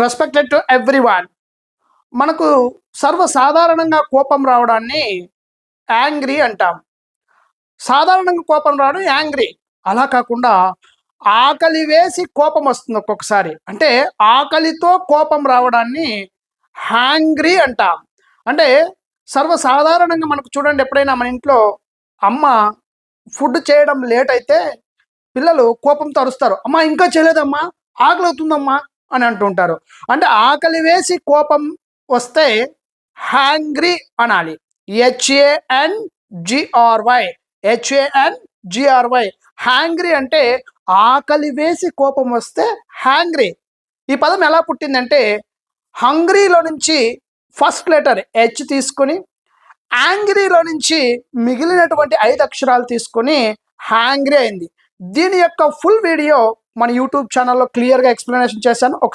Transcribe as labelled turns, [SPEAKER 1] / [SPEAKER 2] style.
[SPEAKER 1] Respected to everyone. మనకు సర్వసాధారణంగా కోపం రావడాన్ని యాంగ్రీ అంటాం. సాధారణంగా కోపం రావడం యాంగ్రీ. అలా కాకుండా ఆకలి వేసి కోపం వస్తుంది ఒక్కొక్కసారి. అంటే ఆకలితో కోపం రావడాన్ని హ్యాంగ్రీ అంటాం. అంటే సర్వసాధారణంగా మనకు చూడండి, ఎప్పుడైనా మన ఇంట్లో అమ్మ ఫుడ్ చేయడం లేట్ అయితే పిల్లలు కోపంతో అరుస్తారు, అమ్మా ఇంకా చేయలేదమ్మా, ఆకలి అవుతుందమ్మా అని అంటుంటారు. అంటే ఆకలి వేసి కోపం వస్తే హ్యాంగ్రీ అనాలి. HANGRY, HANGRY. హ్యాంగ్రీ అంటే ఆకలి వేసి కోపం వస్తే హ్యాంగ్రీ. ఈ పదం ఎలా పుట్టిందంటే హంగ్రీలో నుంచి ఫస్ట్ లెటర్ హెచ్ తీసుకొని యాంగ్రీలో నుంచి మిగిలినటువంటి 5 అక్షరాలు తీసుకొని హ్యాంగ్రీ అయింది. దీని యొక్క ఫుల్ వీడియో మన యూట్యూబ్ ఛానల్లో క్లియర్గా ఎక్స్ప్లెనేషన్ చేశాను. ఒకసారి